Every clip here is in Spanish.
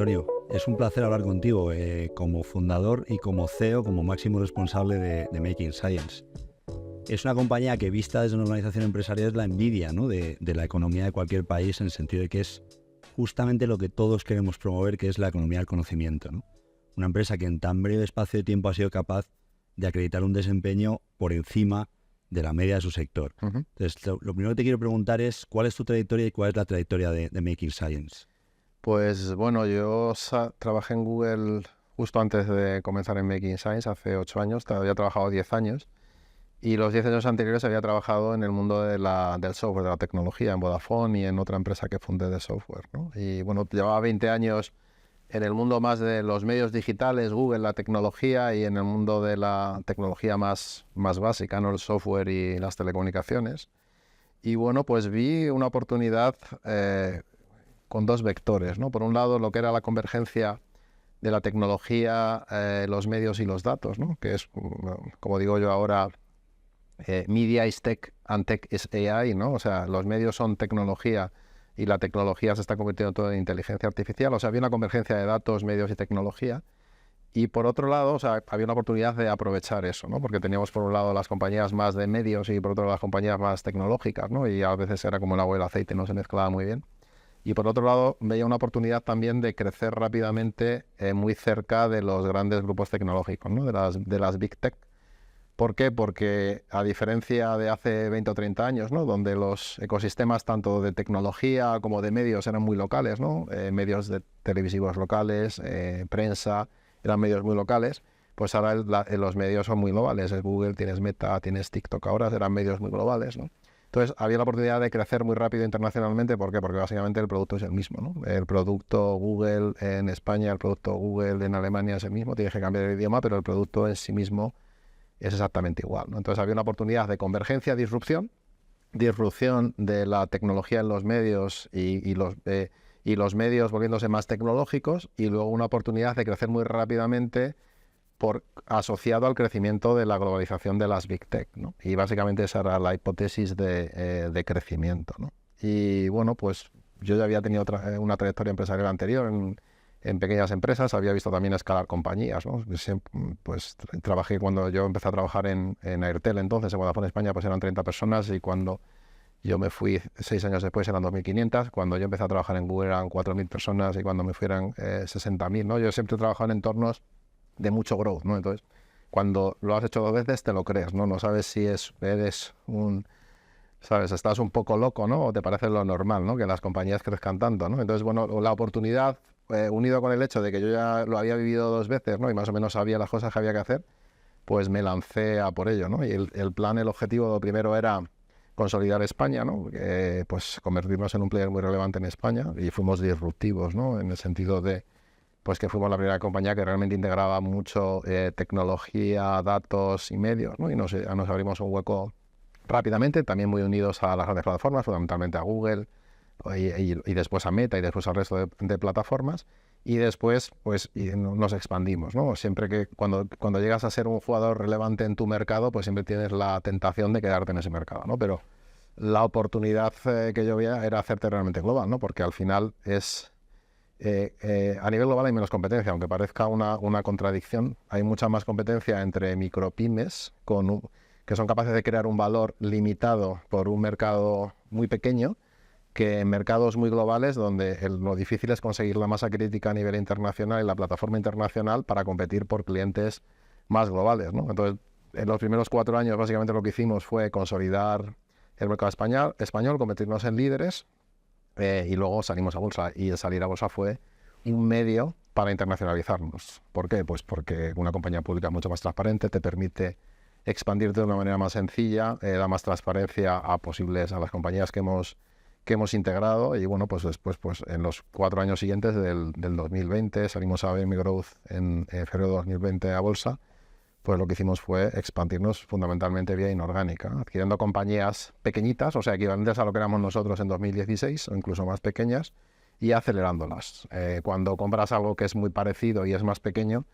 Antonio, es un placer hablar contigo como fundador y como CEO, como máximo responsable de Making Science. Es una compañía que, vista desde una organización empresarial, es la envidia, ¿no?, de la economía de cualquier país, en el sentido de que es justamente lo que todos queremos promover, que es la economía del conocimiento, ¿no? Una empresa que en tan breve espacio de tiempo ha sido capaz de acreditar un desempeño por encima de la media de su sector. Entonces, lo primero que te quiero preguntar es ¿cuál es tu trayectoria y cuál es la trayectoria de Making Science? Pues bueno, yo trabajé en Google justo antes de comenzar en Making Science, hace 8 años, había trabajado 10 años, y los 10 años anteriores había trabajado en el mundo del software, de la tecnología, en Vodafone y en otra empresa que fundé de software, ¿no? Y bueno, llevaba 20 años en el mundo más de los medios digitales, Google, la tecnología, y en el mundo de la tecnología más básica, ¿no?, el software y las telecomunicaciones. Y bueno, pues vi una oportunidad con dos vectores, ¿no? Por un lado, lo que era la convergencia de la tecnología, los medios y los datos, ¿no? Que es, como digo yo ahora, media is tech and tech is AI, ¿no? O sea, los medios son tecnología y la tecnología se está convirtiendo todo en inteligencia artificial. O sea, había una convergencia de datos, medios y tecnología. Y por otro lado, o sea, había una oportunidad de aprovechar eso, ¿no? Porque teníamos por un lado las compañías más de medios y por otro lado las compañías más tecnológicas, ¿no? Y a veces era como el agua y el aceite, no se mezclaba muy bien. Y por otro lado, veía una oportunidad también de crecer rápidamente muy cerca de los grandes grupos tecnológicos, ¿no? De las Big Tech. ¿Por qué? Porque a diferencia de hace 20 o 30 años, ¿no?, donde los ecosistemas tanto de tecnología como de medios eran muy locales, ¿no? Medios televisivos locales, prensa, eran medios muy locales, pues ahora los medios son muy globales. Es Google, tienes Meta, tienes TikTok, ahora eran medios muy globales, ¿no? Entonces había la oportunidad de crecer muy rápido internacionalmente. ¿Por qué? Porque básicamente el producto es el mismo, ¿no? El producto Google en España, el producto Google en Alemania es el mismo, tienes que cambiar el idioma, pero el producto en sí mismo es exactamente igual, ¿no? Entonces había una oportunidad de convergencia, disrupción de la tecnología en los medios y los medios volviéndose más tecnológicos, y luego una oportunidad de crecer muy rápidamente asociado al crecimiento de la globalización de las Big Tech, ¿no? Y básicamente esa era la hipótesis de crecimiento, ¿no? Y bueno, pues yo ya había tenido una trayectoria empresarial anterior en pequeñas empresas, había visto también escalar compañías, ¿no? Pues trabajé cuando yo empecé a trabajar en Airtel, entonces en Vodafone España pues eran 30 personas, y cuando yo me fui 6 años después eran 2.500, cuando yo empecé a trabajar en Google eran 4.000 personas, y cuando me fui eran 60.000, ¿no? Yo siempre he trabajado en entornos de mucho growth, ¿no? Entonces, cuando lo has hecho 2 veces te lo crees, ¿no? No sabes si eres ¿sabes? Estás un poco loco, ¿no? O te parece lo normal, ¿no?, que las compañías crezcan tanto, ¿no? Entonces, bueno, la oportunidad, unido con el hecho de que yo ya lo había vivido 2 veces, ¿no?, y más o menos sabía las cosas que había que hacer, pues me lancé a por ello, ¿no? Y el objetivo, lo primero era consolidar España, ¿no? Pues convertirnos en un player muy relevante en España, y fuimos disruptivos, ¿no? En el sentido de pues que fuimos la primera compañía que realmente integraba mucho tecnología, datos y medios, ¿no? Y nos abrimos un hueco rápidamente, también muy unidos a las grandes plataformas, fundamentalmente a Google, y después a Meta, y después al resto de plataformas, y después pues nos expandimos, ¿no? Siempre que cuando llegas a ser un jugador relevante en tu mercado, pues siempre tienes la tentación de quedarte en ese mercado, ¿no? Pero la oportunidad que yo veía era hacerte realmente global, ¿no? Porque al final es... a nivel global hay menos competencia, aunque parezca una contradicción. Hay mucha más competencia entre micropymes que son capaces de crear un valor limitado por un mercado muy pequeño, que en mercados muy globales donde lo difícil es conseguir la masa crítica a nivel internacional y la plataforma internacional para competir por clientes más globales, ¿no? Entonces, en los primeros 4 años básicamente lo que hicimos fue consolidar el mercado español, convertirnos en líderes. Y luego salimos a bolsa, y el salir a bolsa fue un medio para internacionalizarnos. ¿Por qué? Pues porque una compañía pública es mucho más transparente, te permite expandirte de una manera más sencilla, da más transparencia a las compañías que hemos integrado. Y bueno, pues después, pues en los 4 años siguientes del 2020, salimos a BM Growth en febrero de 2020 a bolsa. Pues lo que hicimos fue expandirnos fundamentalmente vía inorgánica, adquiriendo compañías pequeñitas, o sea, equivalentes a lo que éramos nosotros en 2016, o incluso más pequeñas, y acelerándolas. Cuando compras algo que es muy parecido y es más pequeño,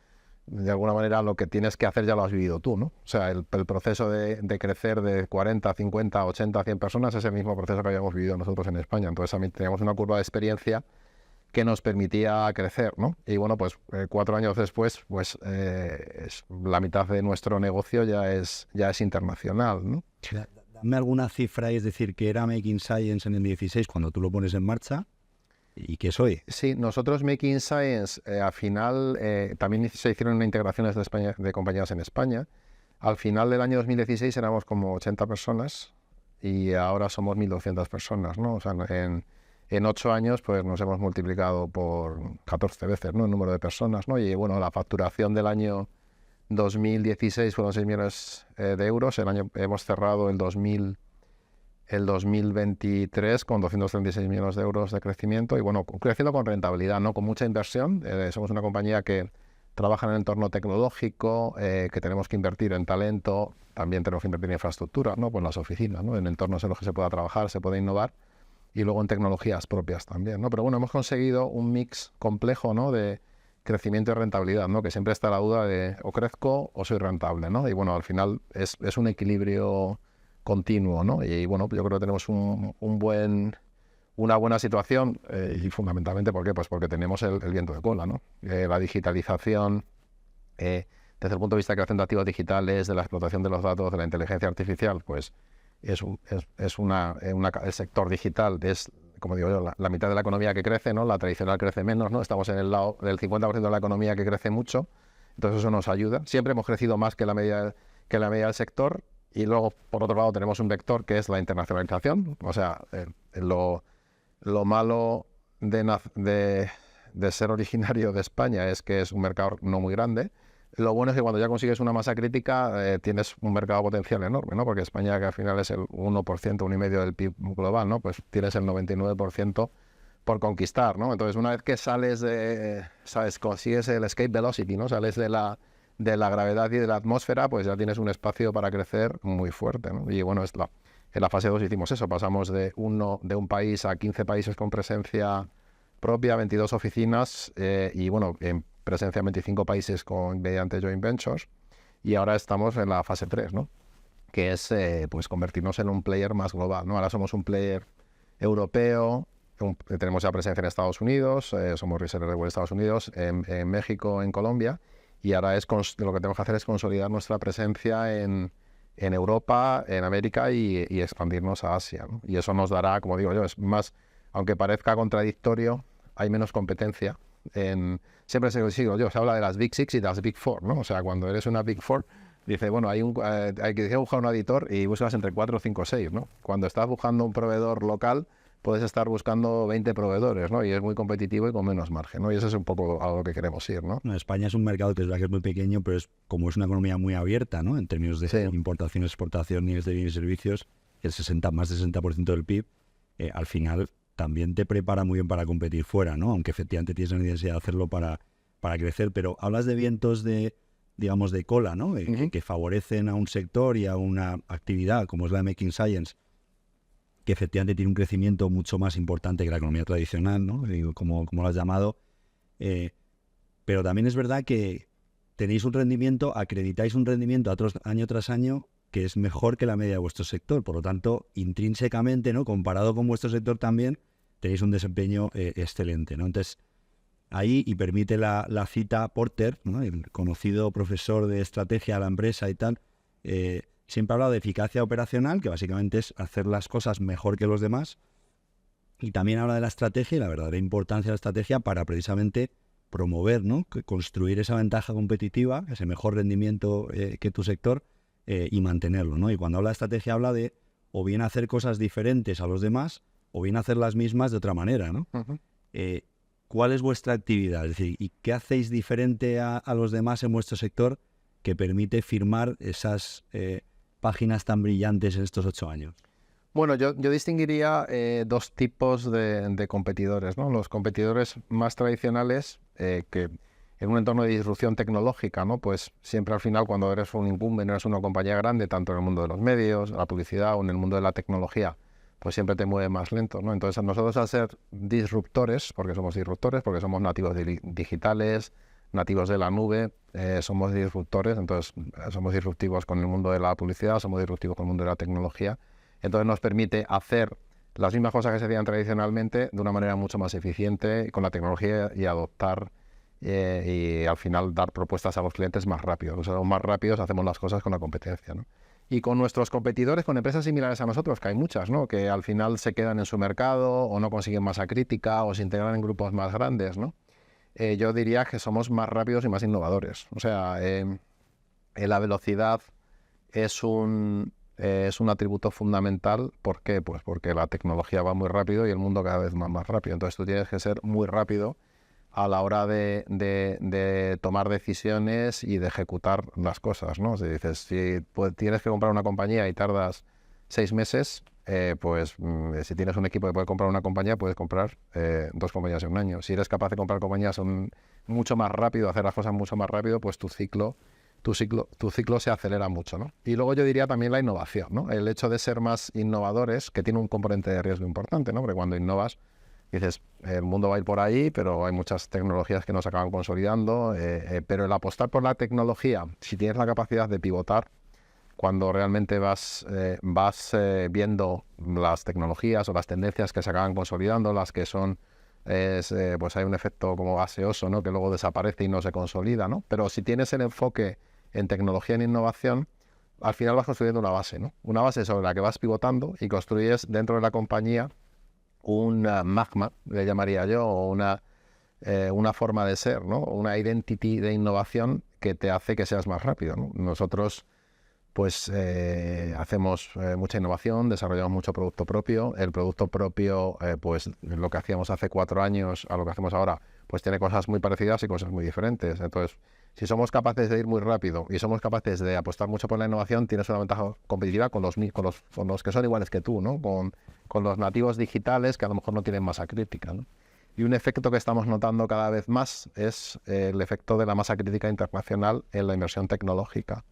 de alguna manera lo que tienes que hacer ya lo has vivido tú, ¿no? O sea, el proceso de crecer de 40, 50, 80, 100 personas es el mismo proceso que habíamos vivido nosotros en España. Entonces también teníamos una curva de experiencia que nos permitía crecer, ¿no? Y bueno, pues 4 años después, pues la mitad de nuestro negocio ya es internacional, ¿no? Dame alguna cifra, es decir, que era Making Science en el 16 cuando tú lo pones en marcha y qué soy. Sí, nosotros Making Science al final también se hicieron integraciones de compañías en España. Al final del año 2016 éramos como 80 personas y ahora somos 1.200 personas, ¿no? O sea, en 8 años pues nos hemos multiplicado por 14 veces, ¿no? El número de personas, ¿no? Y bueno, la facturación del año 2016 fueron 6 millones de euros. Hemos cerrado el 2023 con 236 millones de euros de crecimiento y bueno, creciendo con rentabilidad, ¿no? Con mucha inversión. Somos una compañía que trabaja en el entorno tecnológico, que tenemos que invertir en talento, también tenemos que invertir en infraestructura, ¿no? Pues en las oficinas, ¿no? En entornos en los que se pueda trabajar, se puede innovar y luego en tecnologías propias también, ¿no? Pero bueno, hemos conseguido un mix complejo, ¿no? De crecimiento y rentabilidad, ¿no? Que siempre está la duda de o crezco o soy rentable, ¿no? Y bueno, al final es un equilibrio continuo, ¿no? Y bueno, yo creo que tenemos una buena situación y fundamentalmente ¿por qué? Pues porque tenemos el viento de cola, ¿no? La digitalización, desde el punto de vista de creación de activos digitales, de la explotación de los datos, de la inteligencia artificial, pues el sector digital es, como digo yo, la mitad de la economía que crece, ¿no? La tradicional crece menos, ¿no? Estamos en el lado del 50% de la economía que crece mucho, entonces eso nos ayuda. Siempre hemos crecido más que la media del sector y luego, por otro lado, tenemos un vector que es la internacionalización, o sea, lo malo de ser originario de España es que es un mercado no muy grande. Lo bueno es que cuando ya consigues una masa crítica tienes un mercado potencial enorme, ¿no? Porque España, que al final es el 1%, 1,5% del PIB global, ¿no? Pues tienes el 99% por conquistar, ¿no? Entonces, una vez que consigues el escape velocity, ¿no? Sales de la gravedad y de la atmósfera, pues ya tienes un espacio para crecer muy fuerte, ¿no? Y bueno, en la fase 2 hicimos eso, pasamos de un país a 15 países con presencia propia, 22 oficinas y bueno, en presencia en 25 países mediante joint ventures, y ahora estamos en la fase 3, ¿no? Que es pues convertirnos en un player más global, ¿no? Ahora somos un player europeo, tenemos ya presencia en Estados Unidos, somos reseller de Google en Estados Unidos, en México, en Colombia, y ahora lo que tenemos que hacer es consolidar nuestra presencia en Europa, en América y expandirnos a Asia, ¿no? Y eso nos dará, como digo yo, es más, aunque parezca contradictorio, hay menos competencia. Siempre se habla de las Big Six y de las Big Four, ¿no? O sea, cuando eres una Big Four, dice, bueno, hay que buscar un editor y buscas entre 4, 5, 6, ¿no? Cuando estás buscando un proveedor local, puedes estar buscando 20 proveedores, ¿no? Y es muy competitivo y con menos margen, ¿no? Y eso es un poco a lo que queremos ir, ¿no? España es un mercado que es muy pequeño, pero como es una economía muy abierta, ¿no? En términos de importación, exportación, niveles de bienes y servicios, más del 60% del PIB, al final también te prepara muy bien para competir fuera, ¿no? Aunque efectivamente tienes la necesidad de hacerlo para crecer, pero hablas de vientos de cola, ¿no? Que favorecen a un sector y a una actividad como es la de Making Science, que efectivamente tiene un crecimiento mucho más importante que la economía tradicional, ¿no? Como lo has llamado. Pero también es verdad que tenéis un rendimiento, acreditáis un rendimiento año tras año que es mejor que la media de vuestro sector. Por lo tanto, intrínsecamente, ¿no? Comparado con vuestro sector también, tenéis un desempeño excelente, ¿no? Entonces, ahí, y permite la cita Porter, ¿no? El conocido profesor de estrategia a la empresa y tal, siempre habla de eficacia operacional, que básicamente es hacer las cosas mejor que los demás, y también habla de la estrategia y la verdadera importancia de la estrategia para precisamente promover, ¿no? Construir esa ventaja competitiva, ese mejor rendimiento que tu sector, y mantenerlo, ¿no? Y cuando habla de estrategia habla de o bien hacer cosas diferentes a los demás o bien hacer las mismas de otra manera, ¿no? ¿Cuál es vuestra actividad? Es decir, ¿y qué hacéis diferente a los demás en vuestro sector que permite firmar esas páginas tan brillantes en estos 8 años? Bueno, yo distinguiría dos tipos de competidores, ¿no? Los competidores más tradicionales, que en un entorno de disrupción tecnológica, ¿no? Pues siempre al final, cuando eres un incumbent, eres una compañía grande, tanto en el mundo de los medios, la publicidad o en el mundo de la tecnología, pues siempre te mueve más lento, ¿no? Entonces nosotros, al ser disruptores, porque somos nativos digitales, nativos de la nube, somos disruptores, entonces somos disruptivos con el mundo de la publicidad, somos disruptivos con el mundo de la tecnología, entonces nos permite hacer las mismas cosas que se hacían tradicionalmente de una manera mucho más eficiente con la tecnología y adoptar y al final dar propuestas a los clientes más rápido. O sea, más rápidos hacemos las cosas con la competencia, ¿no? Y con nuestros competidores, con empresas similares a nosotros, que hay muchas, ¿no? Que al final se quedan en su mercado o no consiguen masa crítica o se integran en grupos más grandes, ¿no? Yo diría que somos más rápidos y más innovadores. O sea, la velocidad es un atributo fundamental. ¿Por qué? Pues porque la tecnología va muy rápido y el mundo cada vez más rápido. Entonces tú tienes que ser muy rápido a la hora de tomar decisiones y de ejecutar las cosas, ¿no? Si dices, si tienes que comprar una compañía y tardas 6 meses, si tienes un equipo que puede comprar una compañía, puedes comprar 2 compañías en un año. Si eres capaz de comprar compañías mucho más rápido, hacer las cosas mucho más rápido, pues tu ciclo se acelera mucho, ¿no? Y luego yo diría también la innovación, ¿no? El hecho de ser más innovadores, que tiene un componente de riesgo importante, ¿no? Porque cuando innovas, dices, el mundo va a ir por ahí, pero hay muchas tecnologías que no se acaban consolidando, pero el apostar por la tecnología, si tienes la capacidad de pivotar, cuando realmente vas viendo las tecnologías o las tendencias que se acaban consolidando, las que son, pues hay un efecto como gaseoso, ¿no? Que luego desaparece y no se consolida, ¿no? Pero si tienes el enfoque en tecnología y en innovación, al final vas construyendo una base, ¿no? Una base sobre la que vas pivotando y construyes dentro de la compañía un magma, le llamaría yo, o una forma de ser, ¿no? Una identity de innovación que te hace que seas más rápido, ¿no? Nosotros pues hacemos mucha innovación, desarrollamos mucho producto propio. El producto propio, pues lo que hacíamos hace 4 años a lo que hacemos ahora, pues tiene cosas muy parecidas y cosas muy diferentes. Entonces, si somos capaces de ir muy rápido y somos capaces de apostar mucho por la innovación, tienes una ventaja competitiva con los que son iguales que tú, ¿no? Con los nativos digitales que a lo mejor no tienen masa crítica, ¿no? Y un efecto que estamos notando cada vez más es el efecto de la masa crítica internacional en la inversión tecnológica.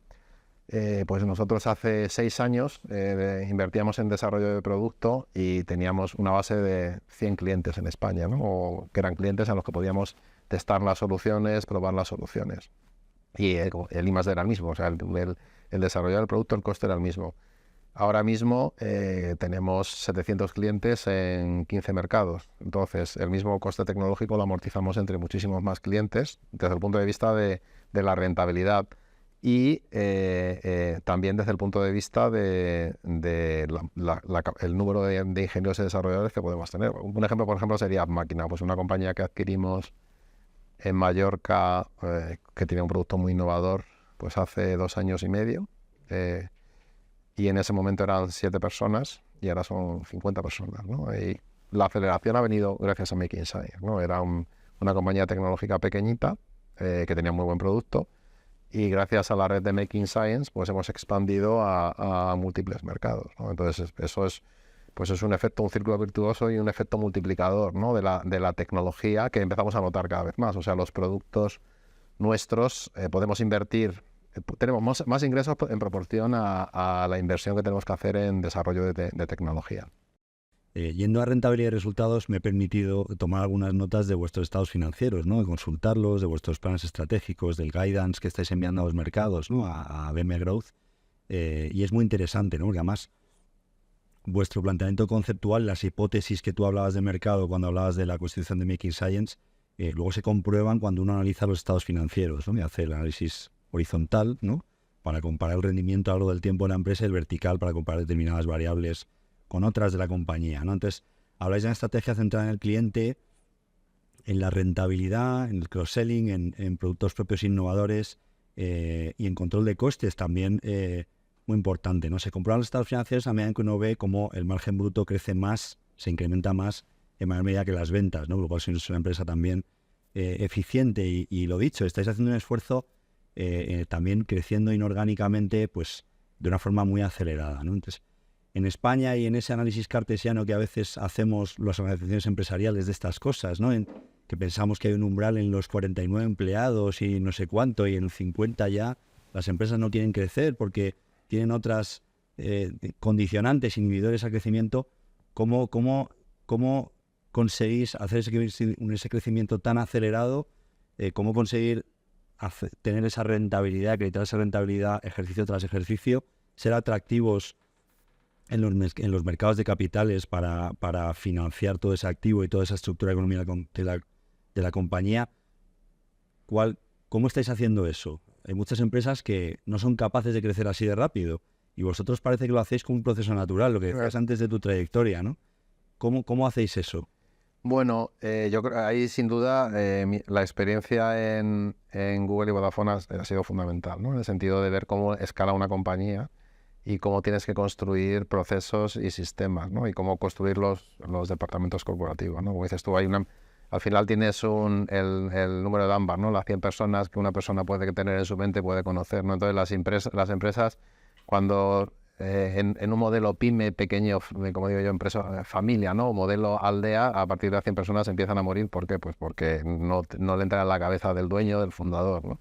Pues nosotros hace 6 años invertíamos en desarrollo de producto y teníamos una base de 100 clientes en España, ¿no? O que eran clientes a los que podíamos testar las soluciones, probar las soluciones. Y el I+D era el mismo, o sea, el desarrollo del producto, el coste era el mismo. Ahora mismo tenemos 700 clientes en 15 mercados. Entonces, el mismo coste tecnológico lo amortizamos entre muchísimos más clientes desde el punto de vista de la rentabilidad. Y también desde el punto de vista de el número de ingenieros y desarrolladores que podemos tener. Un ejemplo, por ejemplo, sería AppMáquina, pues una compañía que adquirimos en Mallorca que tiene un producto muy innovador pues hace 2 años y medio. Y en ese momento eran 7 personas y ahora son 50 personas, ¿no? Y la aceleración ha venido gracias a Making Science, ¿no? Era una compañía tecnológica pequeñita que tenía muy buen producto. Y gracias a la red de Making Science, pues hemos expandido a múltiples mercados, ¿no? Entonces, eso es un efecto, un círculo virtuoso y un efecto multiplicador, ¿no? de la tecnología que empezamos a notar cada vez más. O sea, los productos nuestros podemos invertir, tenemos más ingresos en proporción a la inversión que tenemos que hacer en desarrollo de tecnología. Yendo a rentabilidad y resultados, me he permitido tomar algunas notas de vuestros estados financieros, ¿no? De consultarlos, de vuestros planes estratégicos, del guidance que estáis enviando a los mercados, ¿no? A BM Growth. Y es muy interesante, ¿no? Porque además, vuestro planteamiento conceptual, las hipótesis que tú hablabas de mercado cuando hablabas de la constitución de Making Science, luego se comprueban cuando uno analiza los estados financieros, ¿no? Y hace el análisis horizontal, ¿no? Para comparar el rendimiento a lo largo del tiempo de la empresa, y el vertical para comparar determinadas variables con otras de la compañía, ¿no? Entonces, habláis de una estrategia centrada en el cliente, en la rentabilidad, en el cross-selling, en productos propios innovadores y en control de costes también muy importante, ¿no? Se comprueban los estados financieros a medida que uno ve cómo el margen bruto crece más, se incrementa más en mayor medida que las ventas, ¿no? Luego es una empresa también eficiente y lo dicho, estáis haciendo un esfuerzo también creciendo inorgánicamente pues de una forma muy acelerada, ¿no? Entonces, en España y en ese análisis cartesiano que a veces hacemos las organizaciones empresariales de estas cosas, ¿no? Que pensamos que hay un umbral en los 49 empleados y no sé cuánto, y en 50 ya las empresas no quieren crecer porque tienen otras condicionantes, inhibidores al crecimiento. ¿Cómo conseguís hacer ese crecimiento tan acelerado? ¿Cómo conseguir tener esa rentabilidad, acreditar esa rentabilidad ejercicio tras ejercicio, ser atractivos en los mercados de capitales para financiar todo ese activo y toda esa estructura económica de la compañía. ¿Cómo estáis haciendo eso? Hay muchas empresas que no son capaces de crecer así de rápido y vosotros parece que lo hacéis con un proceso natural, lo que decías antes de tu trayectoria, ¿no? ¿Cómo hacéis eso? Bueno, yo creo ahí sin duda la experiencia en Google y Vodafone ha sido fundamental, ¿no? En el sentido de ver cómo escala una compañía y cómo tienes que construir procesos y sistemas, ¿no? Y cómo construir los departamentos corporativos, ¿no? Como dices tú, al final tienes el número de ámbar, ¿no? Las 100 personas que una persona puede tener en su mente, puede conocer, ¿no? Entonces las empresas cuando en un modelo pyme pequeño, como digo yo, empresa familia, ¿no? Modelo aldea, a partir de 100 personas empiezan a morir. ¿Por qué? Pues porque no le entra en la cabeza del dueño, del fundador, ¿no?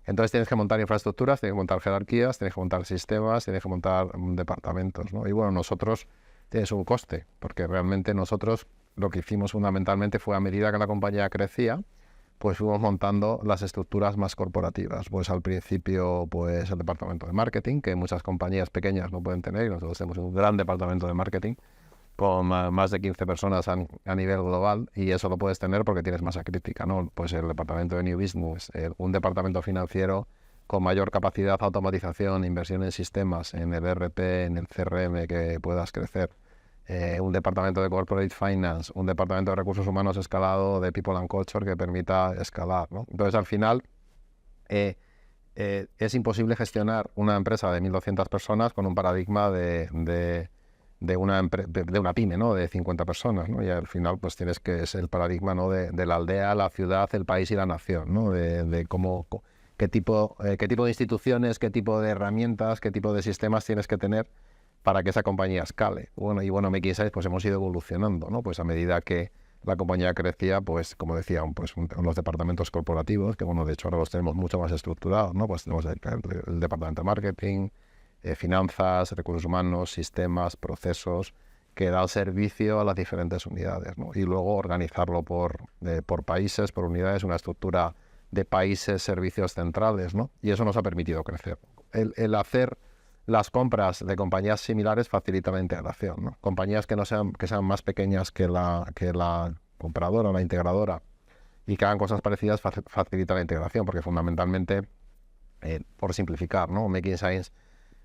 Entonces tienes que montar infraestructuras, tienes que montar jerarquías, tienes que montar sistemas, tienes que montar departamentos, ¿no? Y bueno, nosotros tienes un coste, porque realmente nosotros lo que hicimos fundamentalmente fue, a medida que la compañía crecía, pues fuimos montando las estructuras más corporativas. Pues al principio, pues el departamento de marketing, que muchas compañías pequeñas no pueden tener, y nosotros tenemos un gran departamento de marketing con más de 15 personas a nivel global, y eso lo puedes tener porque tienes masa crítica, ¿no? Pues el departamento de New Business, un departamento financiero con mayor capacidad de automatización, inversión en sistemas, en el ERP, en el CRM, que puedas crecer. Un departamento de Corporate Finance, un departamento de recursos humanos escalado de People and Culture que permita escalar, ¿no? Entonces, al final, es imposible gestionar una empresa de 1.200 personas con un paradigma de una pyme, ¿no? De 50 personas, ¿no? Y al final, pues tienes que ser el paradigma, ¿no? de la aldea, la ciudad, el país y la nación, ¿no? De qué tipo de instituciones, qué tipo de herramientas, qué tipo de sistemas tienes que tener para que esa compañía escale. Bueno, Make Insights, pues hemos ido evolucionando, ¿no? Pues a medida que la compañía crecía, pues como decía, los departamentos corporativos, que bueno, de hecho ahora los tenemos mucho más estructurados, ¿no? Pues tenemos el departamento de marketing, finanzas, recursos humanos, sistemas, procesos, que da servicio a las diferentes unidades, ¿no? Y luego organizarlo por países, por unidades, una estructura de países, servicios centrales, ¿no? Y eso nos ha permitido crecer. El hacer las compras de compañías similares facilita la integración, ¿no? Compañías que sean más pequeñas que la compradora o la integradora y que hagan cosas parecidas facilita la integración, porque fundamentalmente, por simplificar, ¿no? Making Science,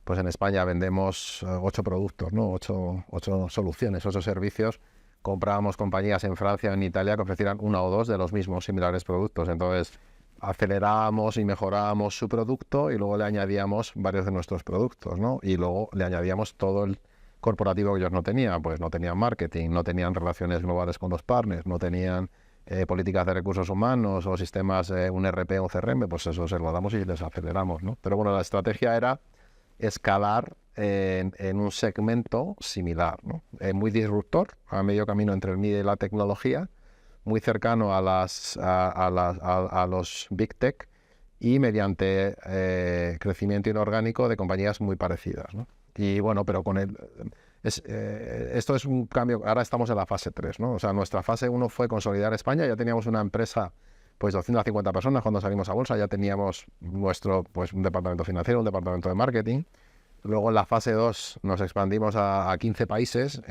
pues en España vendemos 8 productos, ¿no? 8 soluciones, 8 servicios. Comprábamos compañías en Francia o en Italia que ofrecieran 1 o 2 de los mismos similares productos. Entonces, acelerábamos y mejorábamos su producto y luego le añadíamos varios de nuestros productos, ¿no? Y luego le añadíamos todo el corporativo que ellos no tenían. Pues no tenían marketing, no tenían relaciones globales con los partners, no tenían políticas de recursos humanos o sistemas, un ERP o un CRM, pues eso se lo damos y les aceleramos, ¿no? Pero bueno, la estrategia era escalar en un segmento similar, ¿no? Muy disruptor, a medio camino entre el media y la tecnología, muy cercano a los Big Tech y mediante crecimiento inorgánico de compañías muy parecidas, ¿no? Y bueno, pero esto es un cambio. Ahora estamos en la fase 3, ¿no? O sea, nuestra fase 1 fue consolidar España. Ya teníamos una empresa, pues 250 personas cuando salimos a bolsa. Ya teníamos un departamento financiero, un departamento de marketing. Luego en la fase 2 nos expandimos a 15 países,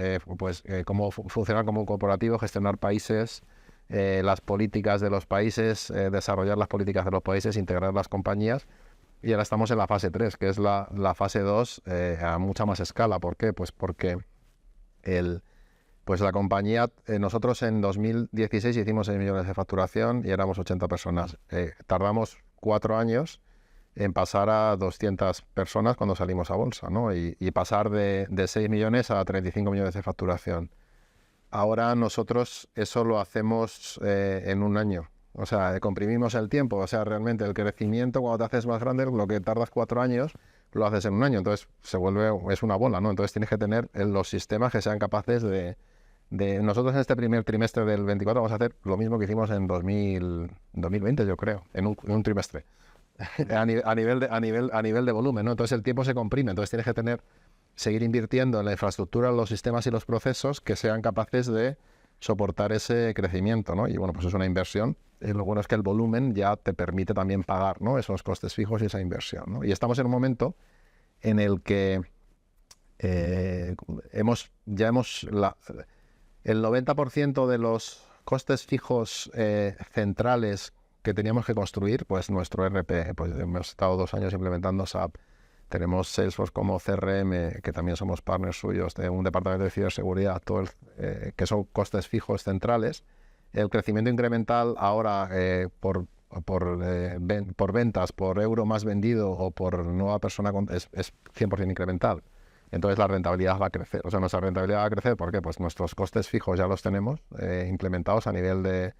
cómo funcionar como un corporativo, gestionar países, las políticas de los países, desarrollar las políticas de los países, integrar las compañías. Y ahora estamos en la fase 3, que es la fase 2 a mucha más escala. ¿Por qué? Pues porque la compañía, nosotros en 2016 hicimos 6 millones de facturación y éramos 80 personas. Tardamos 4 años en pasar a 200 personas cuando salimos a bolsa, ¿no? Y pasar de 6 millones a 35 millones de facturación. Ahora nosotros eso lo hacemos en un año. O sea, comprimimos el tiempo. O sea, realmente el crecimiento, cuando te haces más grande, lo que tardas 4 años, lo haces en un año. Entonces es una bola, ¿no? Entonces tienes que tener los sistemas que sean capaces de... Nosotros en este primer trimestre del 24 vamos a hacer lo mismo que hicimos en 2020, yo creo, en un trimestre. a nivel de volumen, ¿no? Entonces el tiempo se comprime. Entonces tienes que seguir invirtiendo en la infraestructura, los sistemas y los procesos que sean capaces de soportar ese crecimiento, ¿no? Y bueno, pues es una inversión. Lo bueno es que el volumen ya te permite también pagar, ¿no? Esos costes fijos y esa inversión, ¿no? Y estamos en un momento en el que el 90% de los costes fijos centrales que teníamos que construir, pues nuestro ERP, pues hemos estado 2 años implementando SAP, tenemos Salesforce como CRM, que también somos partners suyos de un departamento de ciberseguridad, que son costes fijos centrales. El crecimiento incremental ahora por ventas, por euro más vendido o por nueva persona es 100% incremental. Entonces la rentabilidad va a crecer. O sea, nuestra rentabilidad va a crecer. ¿Por qué? Pues nuestros costes fijos ya los tenemos implementados a nivel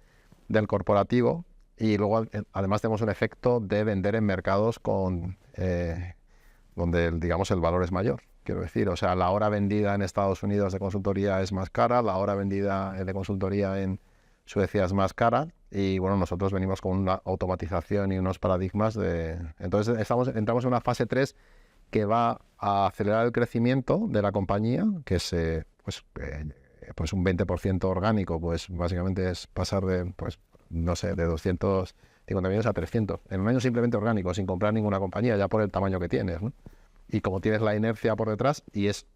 del corporativo, y luego además tenemos un efecto de vender en mercados donde, digamos, el valor es mayor. Quiero decir, o sea, la hora vendida en Estados Unidos de consultoría es más cara, la hora vendida de consultoría en Suecia es más cara, y bueno, nosotros venimos con una automatización y unos paradigmas Entonces entramos en una fase 3 que va a acelerar el crecimiento de la compañía, que es pues un 20% orgánico, pues básicamente es pasar de, pues no sé, de 250 millones a 300 en un año simplemente orgánico, sin comprar ninguna compañía, ya por el tamaño que tienes, ¿no? Y como tienes la inercia por detrás, y es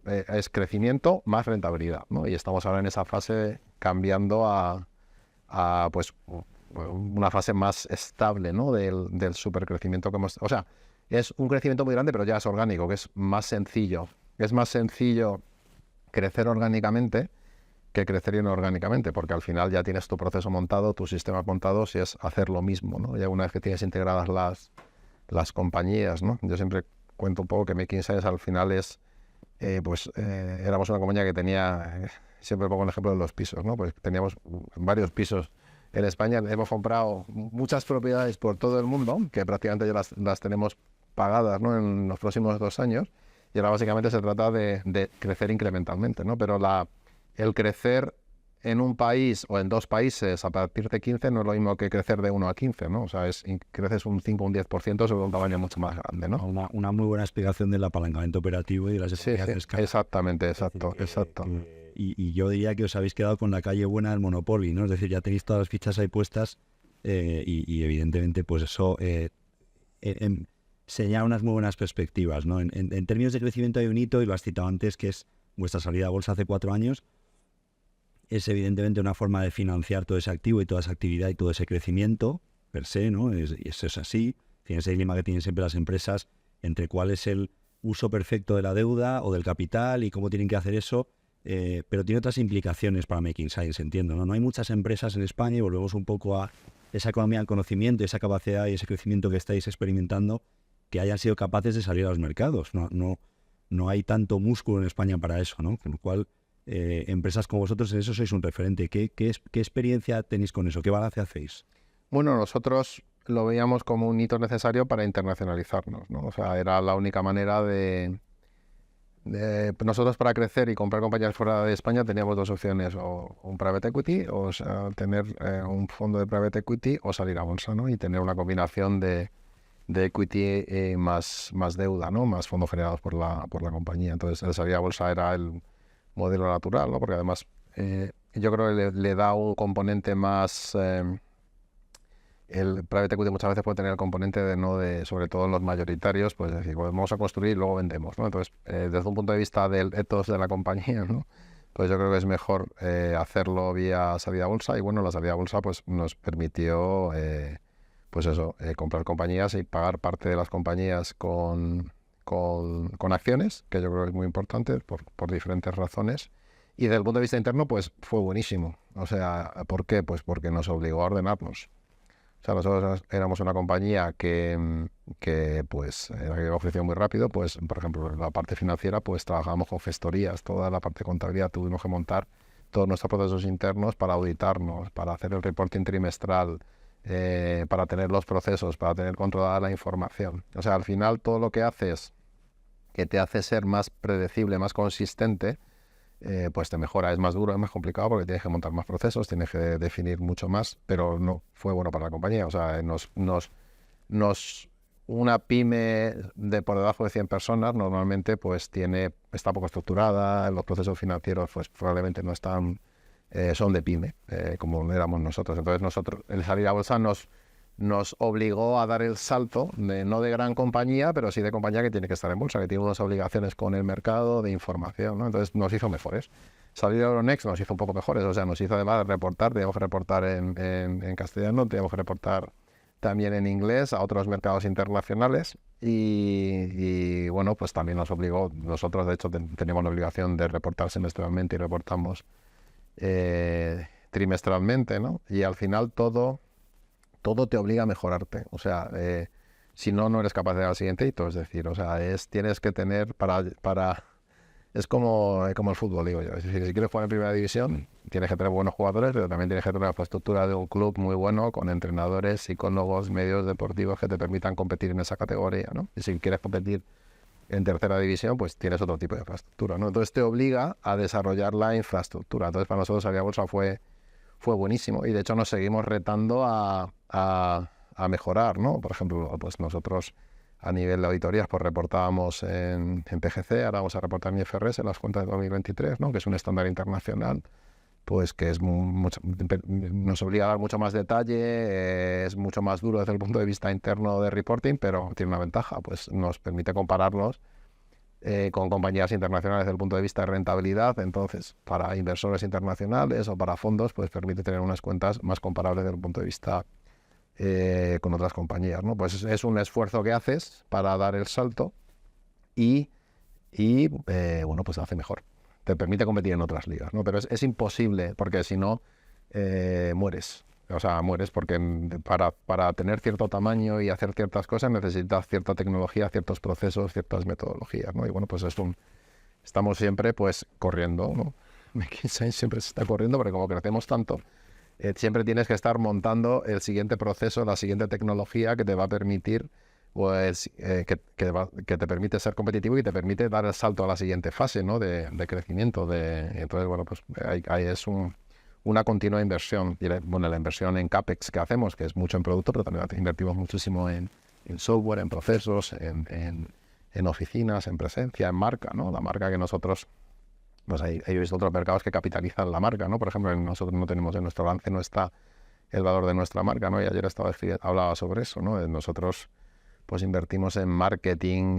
crecimiento más rentabilidad, ¿no? Y estamos ahora en esa fase cambiando a pues una fase más estable, ¿no? del supercrecimiento que hemos... O sea, es un crecimiento muy grande, pero ya es orgánico, que es más sencillo. Es más sencillo crecer orgánicamente que crecer inorgánicamente, porque al final ya tienes tu proceso montado, tus sistemas montados, y es hacer lo mismo, ¿no? Ya una vez que tienes integradas las compañías, ¿no? Yo siempre cuento un poco que Making Science al final éramos una compañía que tenía, siempre pongo el ejemplo de los pisos, ¿no? Pues teníamos varios pisos en España, hemos comprado muchas propiedades por todo el mundo, que prácticamente ya las tenemos pagadas, ¿no? En los próximos 2 años, y ahora básicamente se trata de crecer incrementalmente, ¿no? Pero el crecer en un país o en 2 países a partir de 15 no es lo mismo que crecer de 1 a 15, ¿no? O sea, creces un 5 o un 10% sobre un tamaño mucho más grande, ¿no? Una muy buena explicación del apalancamiento operativo y de las economías de escala. Exactamente, exacto. Y yo diría que os habéis quedado con la calle buena del Monopoly, ¿no? Es decir, ya tenéis todas las fichas ahí puestas, y evidentemente pues eso señala unas muy buenas perspectivas, ¿no? En términos de crecimiento hay un hito, y lo has citado antes, que es vuestra salida a bolsa hace 4 años. Es evidentemente una forma de financiar todo ese activo y toda esa actividad y todo ese crecimiento per se, ¿no? Y eso es así. Tienes el dilema que tienen siempre las empresas entre cuál es el uso perfecto de la deuda o del capital y cómo tienen que hacer eso, pero tiene otras implicaciones para Making Science, entiendo, ¿no? No hay muchas empresas en España, y volvemos un poco a esa economía del conocimiento, esa capacidad y ese crecimiento que estáis experimentando, que hayan sido capaces de salir a los mercados. No hay tanto músculo en España para eso, ¿no? Con lo cual, empresas como vosotros en eso sois un referente. ¿Qué experiencia tenéis con eso? ¿Qué balance hacéis? Bueno, nosotros lo veíamos como un hito necesario para internacionalizarnos, ¿no? O sea, era la única manera nosotros, para crecer y comprar compañías fuera de España, teníamos 2 opciones: o un private equity, o sea, tener un fondo de private equity, o salir a bolsa, ¿no? Y tener una combinación de equity más deuda, ¿no? Más fondos generados por la compañía. Entonces, el salir a bolsa era el modelo natural, ¿no? Porque además yo creo que le da un componente más... el private equity muchas veces puede tener el componente sobre todo en los mayoritarios, pues decir, pues vamos a construir y luego vendemos, ¿no? Entonces, desde un punto de vista del ethos de la compañía, ¿no? Pues yo creo que es mejor hacerlo vía salida a bolsa, y bueno, la salida a bolsa pues nos permitió pues eso, comprar compañías y pagar parte de las compañías con acciones, que yo creo que es muy importante por diferentes razones. Y desde el punto de vista interno, pues fue buenísimo. O sea, ¿por qué? Pues porque nos obligó a ordenarnos. O sea, nosotros éramos una compañía que pues era que ofreció muy rápido. Pues, por ejemplo, en la parte financiera, pues trabajábamos con gestorías. Toda la parte de contabilidad tuvimos que montar todos nuestros procesos internos para auditarnos, para hacer el reporting trimestral, para tener los procesos, para tener controlada la información. O sea, al final todo lo que haces que te hace ser más predecible, más consistente, pues te mejora. Es más duro, es más complicado, porque tienes que montar más procesos, tienes que definir mucho más, pero no fue bueno para la compañía. O sea, una pyme de por debajo de 100 personas normalmente pues está poco estructurada, los procesos financieros pues probablemente no están, son de pyme, como éramos nosotros. Entonces el salir a bolsa nos nos obligó a dar el salto, no de gran compañía, pero sí de compañía que tiene que estar en bolsa, que tiene unas obligaciones con el mercado de información, ¿no? Entonces nos hizo mejores. Salir de Euronext nos hizo un poco mejores, o sea, nos hizo además reportar, teníamos que reportar en castellano, teníamos que reportar también en inglés a otros mercados internacionales y bueno, pues también nos obligó, nosotros de hecho teníamos la obligación de reportar semestralmente y reportamos trimestralmente, ¿no? Y al final todo te obliga a mejorarte, o sea, si no, no eres capaz de dar al siguiente hito, es decir, o sea, tienes que tener es como el fútbol, digo yo. Es decir, si quieres jugar en primera división, tienes que tener buenos jugadores, pero también tienes que tener la infraestructura de un club muy bueno, con entrenadores, psicólogos, medios deportivos que te permitan competir en esa categoría, ¿no? Y si quieres competir en tercera división, pues tienes otro tipo de infraestructura, ¿no? Entonces te obliga a desarrollar la infraestructura. Entonces para nosotros Salir a Bolsa fue buenísimo y de hecho nos seguimos retando a mejorar, ¿no? Por ejemplo, pues nosotros a nivel de auditorías pues reportábamos en PGC, ahora vamos a reportar en IFRS en las cuentas de 2023, ¿no? Que es un estándar internacional, pues que nos obliga a dar mucho más detalle, es mucho más duro desde el punto de vista interno de reporting, pero tiene una ventaja, pues nos permite compararnos con compañías internacionales desde el punto de vista de rentabilidad. Entonces, para inversores internacionales o para fondos, pues permite tener unas cuentas más comparables desde el punto de vista con otras compañías, ¿no? Pues es un esfuerzo que haces para dar el salto y bueno, pues hace mejor. Te permite competir en otras ligas, ¿no? Pero es imposible, porque si no, mueres. O sea, mueres porque para tener cierto tamaño y hacer ciertas cosas necesitas cierta tecnología, ciertos procesos, ciertas metodologías, ¿no? Y bueno, pues estamos siempre pues corriendo, ¿no? McKinsey siempre se está corriendo porque como crecemos tanto, siempre tienes que estar montando el siguiente proceso, la siguiente tecnología que te va a permitir, pues, que te permite ser competitivo y te permite dar el salto a la siguiente fase, ¿no? de crecimiento. Entonces, bueno, pues ahí es una continua inversión. Bueno, la inversión en CAPEX que hacemos, que es mucho en producto, pero también invertimos muchísimo en software, en procesos, en oficinas, en presencia, en marca, ¿no? La marca que nosotros... Pues hay visto otros mercados que capitalizan la marca, ¿no? Por ejemplo, nosotros no tenemos en nuestro balance, no está el valor de nuestra marca, ¿no? Y ayer hablaba sobre eso, ¿no? Nosotros pues invertimos en marketing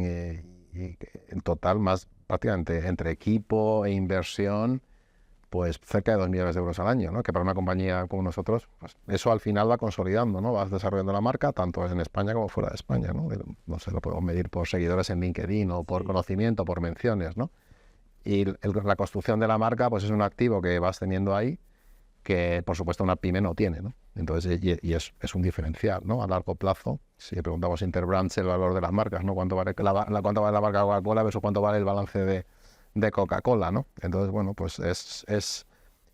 y en total más prácticamente entre equipo e inversión, pues cerca de 2 millones de euros al año, ¿no? Que para una compañía como nosotros, pues eso al final va consolidando, ¿no? Vas desarrollando la marca tanto en España como fuera de España, ¿no? No sé, lo podemos medir por seguidores en LinkedIn o por conocimiento, por menciones, ¿no? Y la construcción de la marca pues es un activo que vas teniendo ahí que por supuesto una pyme no tiene, ¿no? Entonces es un diferencial, ¿no? A largo plazo, si le preguntamos a Interbrands el valor de las marcas, ¿no? ¿Cuánto vale cuánto vale la marca Coca-Cola versus cuánto vale el balance de Coca-Cola, ¿no? Entonces, bueno, pues es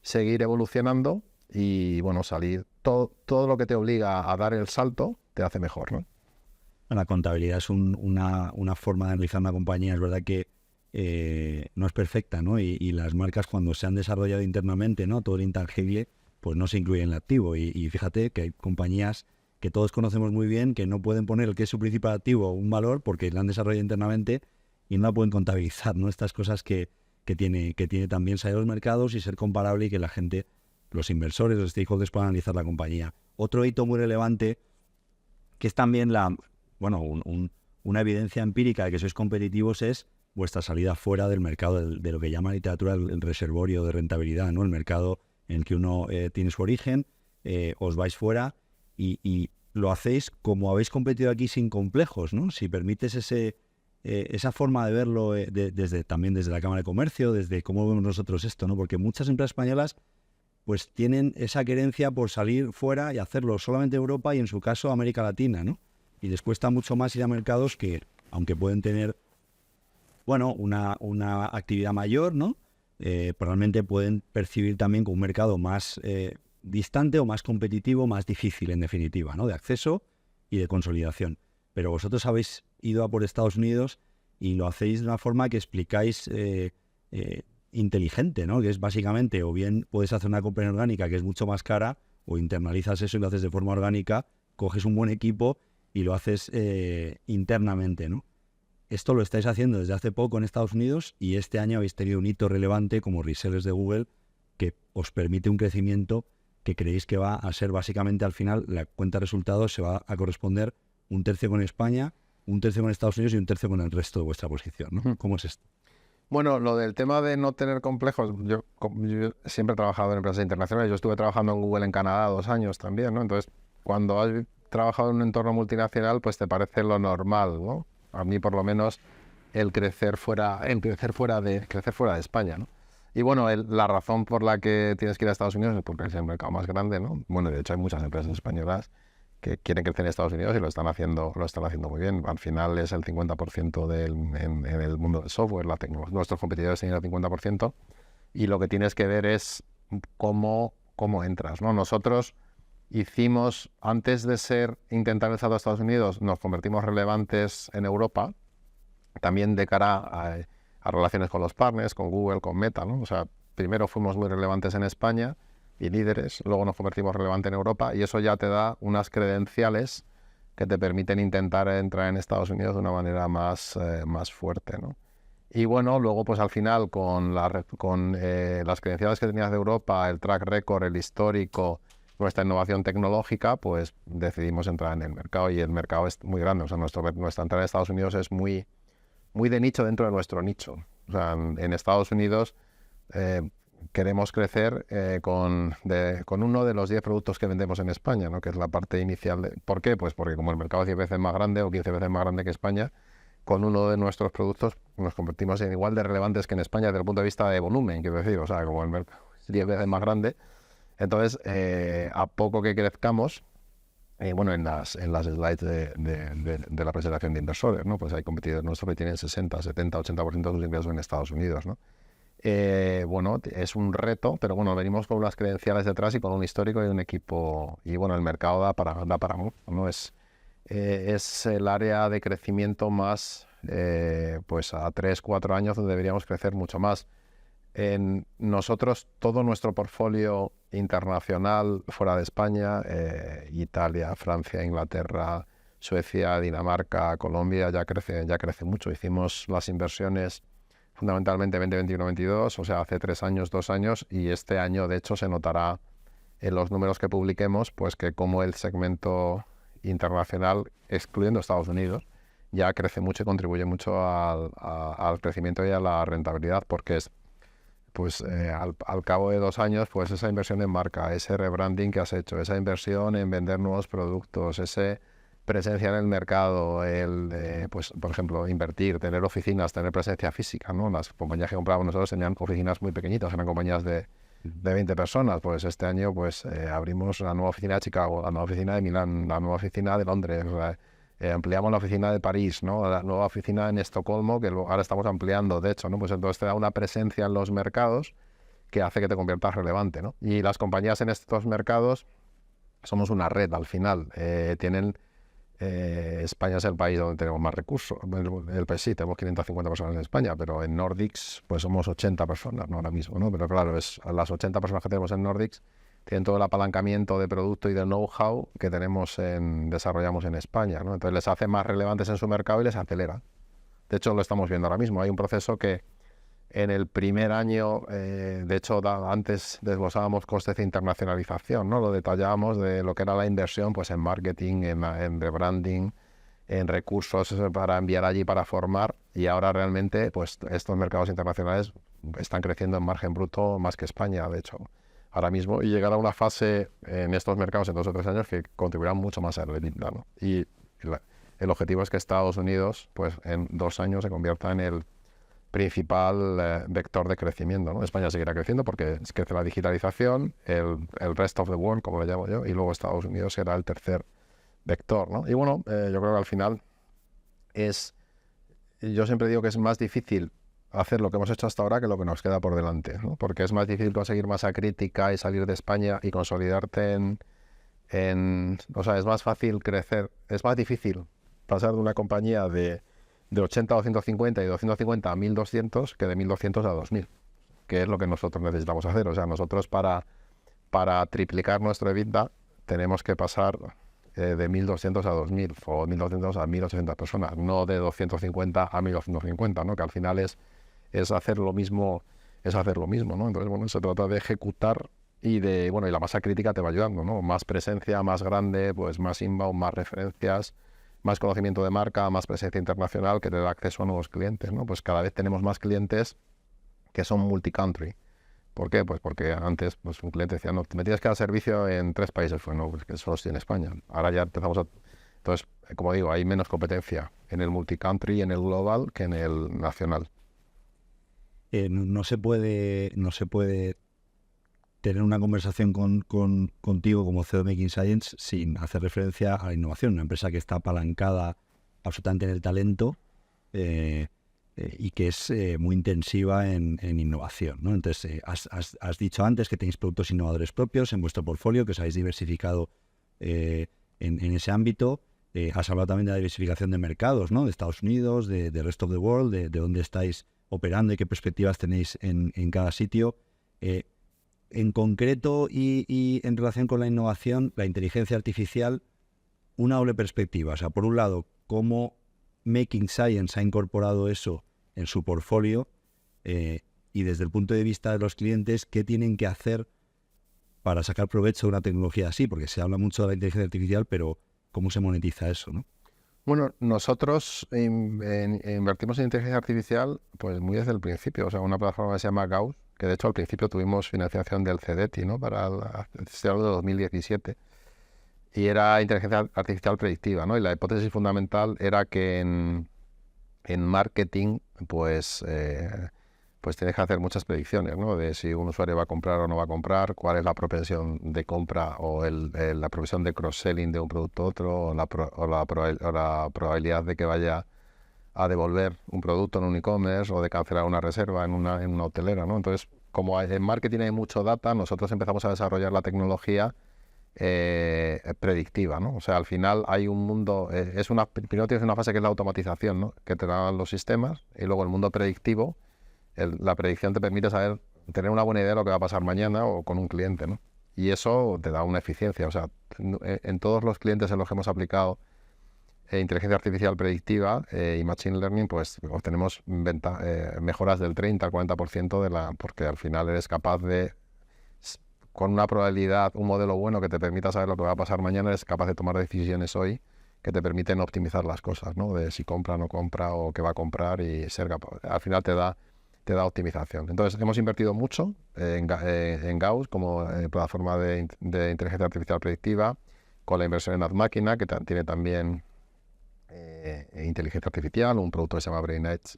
seguir evolucionando y, bueno, salir. Todo lo que te obliga a dar el salto te hace mejor, ¿no? La contabilidad es una forma de analizar una compañía. Es verdad que no es perfecta, ¿no? Y las marcas cuando se han desarrollado internamente, ¿no? Todo el intangible, pues no se incluye en el activo. Y fíjate que hay compañías que todos conocemos muy bien que no pueden poner el que es su principal activo un valor porque la han desarrollado internamente y no la pueden contabilizar, ¿no? Estas cosas que tiene también salir a los mercados y ser comparable y que la gente, los inversores, los stakeholders puedan analizar la compañía. Otro hito muy relevante que es también una evidencia empírica de que sois competitivos es vuestra salida fuera del mercado de lo que llama literatura el reservorio de rentabilidad, ¿no? El mercado en el que uno tiene su origen, os vais fuera y lo hacéis como habéis competido aquí sin complejos, ¿no? Si permites esa forma de verlo también desde la Cámara de Comercio, desde cómo vemos nosotros esto, ¿no? Porque muchas empresas españolas pues tienen esa querencia por salir fuera y hacerlo solamente Europa y en su caso América Latina, ¿no? Y les cuesta mucho más ir a mercados que, aunque pueden tener una actividad mayor, ¿no? Probablemente pueden percibir también como un mercado más distante o más competitivo, más difícil en definitiva, ¿no? De acceso y de consolidación. Pero vosotros habéis ido a por Estados Unidos y lo hacéis de una forma que explicáis inteligente, ¿no? Que es básicamente, o bien puedes hacer una compra orgánica que es mucho más cara, o internalizas eso y lo haces de forma orgánica, coges un buen equipo y lo haces internamente, ¿no? Esto lo estáis haciendo desde hace poco en Estados Unidos y este año habéis tenido un hito relevante como resellers de Google que os permite un crecimiento que creéis que va a ser básicamente al final la cuenta de resultados se va a corresponder un tercio con España, un tercio con Estados Unidos y un tercio con el resto de vuestra posición, ¿no? ¿Cómo es esto? Bueno, lo del tema de no tener complejos, yo siempre he trabajado en empresas internacionales, yo estuve trabajando en Google en Canadá 2 años también, ¿no? Entonces, cuando has trabajado en un entorno multinacional, pues te parece lo normal, ¿no? A mí, por lo menos, el crecer fuera de España, ¿no? Y bueno, la razón por la que tienes que ir a Estados Unidos es porque es el mercado más grande, ¿no? Bueno, de hecho hay muchas empresas españolas que quieren crecer en Estados Unidos y lo están haciendo muy bien. Al final es el 50% en el mundo del software. Nuestros competidores tienen el 50% y lo que tienes que ver es cómo entras, ¿no? Nosotros hicimos, antes de intentar el salto a Estados Unidos, nos convertimos relevantes en Europa, también de cara a relaciones con los partners, con Google, con Meta, ¿no? O sea, primero fuimos muy relevantes en España y líderes, luego nos convertimos relevantes en Europa y eso ya te da unas credenciales que te permiten intentar entrar en Estados Unidos de una manera más fuerte, ¿no? Y bueno, luego pues al final con las credenciales que tenías de Europa, el track record, el histórico, nuestra innovación tecnológica, pues decidimos entrar en el mercado y el mercado es muy grande. O sea, nuestra entrada en Estados Unidos es muy de nicho dentro de nuestro nicho. O sea, en Estados Unidos queremos crecer con uno de los 10 productos que vendemos en España, ¿no? Que es la parte inicial. ¿Por qué? Pues porque como el mercado es 10 veces más grande o 15 veces más grande que España, con uno de nuestros productos nos convertimos en igual de relevantes que en España desde el punto de vista de volumen, quiero decir. O sea, como el mercado es 10 veces más grande, entonces a poco que crezcamos, bueno, en las slides de la presentación de inversores, ¿no? Pues hay competidores nuestros que tienen 60, 70, 80% de sus ingresos en Estados Unidos, ¿no? Bueno, es un reto, pero bueno, venimos con unas credenciales detrás y con un histórico y un equipo, y bueno, el mercado da para mucho, ¿no? Es el área de crecimiento más, pues a 3, 4 años donde deberíamos crecer mucho más. Nosotros, todo nuestro portfolio internacional fuera de España, Italia, Francia, Inglaterra, Suecia, Dinamarca, Colombia, ya crece mucho. Hicimos las inversiones fundamentalmente 2021, 22, o sea, hace 3 años, 2 años, y este año, de hecho, se notará en los números que publiquemos, pues que como el segmento internacional, excluyendo Estados Unidos, ya crece mucho y contribuye mucho al crecimiento y a la rentabilidad, porque es pues al cabo de 2 años, pues esa inversión en marca, ese rebranding que has hecho, esa inversión en vender nuevos productos, ese presencia en el mercado, pues por ejemplo, invertir, tener oficinas, tener presencia física, ¿no? Las compañías que comprábamos nosotros tenían oficinas muy pequeñitas, eran compañías de 20 personas. Pues este año pues abrimos la nueva oficina de Chicago, la nueva oficina de Milán, la nueva oficina de Londres, ampliamos la oficina de París, ¿no? La nueva oficina en Estocolmo, que ahora estamos ampliando, de hecho, ¿no? Pues entonces te da una presencia en los mercados que hace que te conviertas relevante, ¿no? Y las compañías en estos mercados somos una red al final. España es el país donde tenemos más recursos. El país sí, tenemos 550 personas en España, pero en Nordics pues somos 80 personas, ¿no? Ahora mismo, ¿no? Pero claro, las 80 personas que tenemos en Nordics tienen todo el apalancamiento de producto y de know-how que desarrollamos en España, ¿no? Entonces les hace más relevantes en su mercado y les acelera. De hecho, lo estamos viendo ahora mismo. Hay un proceso que en el primer año, de hecho, antes desglosábamos costes de internacionalización, ¿no? Lo detallábamos de lo que era la inversión pues en marketing, en rebranding, en recursos para enviar allí para formar, y ahora realmente pues estos mercados internacionales están creciendo en margen bruto más que España, de hecho, ahora mismo, y llegar a una fase en estos mercados en 2 o 3 años que contribuirán mucho más al EBITDA, ¿no? Y el objetivo es que Estados Unidos pues en 2 años se convierta en el principal vector de crecimiento, ¿no? España seguirá creciendo porque crece la digitalización, el rest of the world, como lo llamo yo, y luego Estados Unidos será el tercer vector, ¿no? Y bueno, yo creo que al final yo siempre digo que es más difícil hacer lo que hemos hecho hasta ahora que lo que nos queda por delante, ¿no? Porque es más difícil conseguir masa crítica y salir de España y consolidarte o sea, es más fácil crecer, es más difícil pasar de una compañía de 80 a 250 y 250 a 1200 que de 1200 a 2000, que es lo que nosotros necesitamos hacer. O sea, nosotros para triplicar nuestro EBITDA tenemos que pasar de 1200 a 2000 o 1200 a 1800 personas, no de 250 a 1250, ¿no? Que al final es hacer lo mismo, ¿no? Entonces, bueno, se trata de ejecutar y la masa crítica te va ayudando, ¿no? Más presencia, más grande, pues más inbound, más referencias, más conocimiento de marca, más presencia internacional que te da acceso a nuevos clientes, ¿no? Pues cada vez tenemos más clientes que son multi-country. ¿Por qué? Pues porque antes pues un cliente decía, no, me tienes que dar servicio en 3 países. Pues no, pues que solo estoy en España. Ahora ya empezamos a... Entonces, como digo, hay menos competencia en el multi-country y en el global que en el nacional. No se puede tener una conversación contigo como CEO de Making Science sin hacer referencia a la innovación, una empresa que está apalancada absolutamente en el talento y que es muy intensiva en innovación, ¿no? Entonces, has dicho antes que tenéis productos innovadores propios en vuestro portfolio, que os habéis diversificado en ese ámbito. Has hablado también de la diversificación de mercados, ¿no? De Estados Unidos, de rest of the world, de dónde estáis operando y qué perspectivas tenéis en cada sitio. En concreto y en relación con la innovación, la inteligencia artificial, una doble perspectiva. O sea, por un lado, cómo Making Science ha incorporado eso en su portfolio y desde el punto de vista de los clientes, qué tienen que hacer para sacar provecho de una tecnología así, porque se habla mucho de la inteligencia artificial, pero ¿cómo se monetiza eso, no? Bueno, nosotros invertimos en inteligencia artificial pues muy desde el principio. O sea, una plataforma que se llama Gauss, que de hecho al principio tuvimos financiación del CDTI, ¿no? Para el de 2017. Y era inteligencia artificial predictiva, ¿no? Y la hipótesis fundamental era que en marketing, pues tienes que hacer muchas predicciones, ¿no? De si un usuario va a comprar o no va a comprar, cuál es la propensión de compra o la propensión de cross-selling de un producto a otro, o la probabilidad de que vaya a devolver un producto en un e-commerce o de cancelar una reserva en una hotelera, ¿no? Entonces, como en marketing hay mucho data, nosotros empezamos a desarrollar la tecnología predictiva, ¿no? O sea, al final hay un mundo, primero tienes una fase que es la automatización, ¿no? Que te dan los sistemas, y luego el mundo predictivo. La predicción te permite tener una buena idea de lo que va a pasar mañana o con un cliente, ¿no? Y eso te da una eficiencia. O sea, en todos los clientes en los que hemos aplicado inteligencia artificial predictiva y machine learning, pues obtenemos mejoras del 30 al 40% porque al final eres capaz de, con una probabilidad, un modelo bueno que te permita saber lo que va a pasar mañana, eres capaz de tomar decisiones hoy que te permiten optimizar las cosas, ¿no? De si compra o no compra o qué va a comprar y ser capaz. Al final te da optimización. Entonces, hemos invertido mucho en Gauss como plataforma de inteligencia artificial predictiva, con la inversión en AdMáquina, que tiene también inteligencia artificial, un producto que se llama BrainEdge,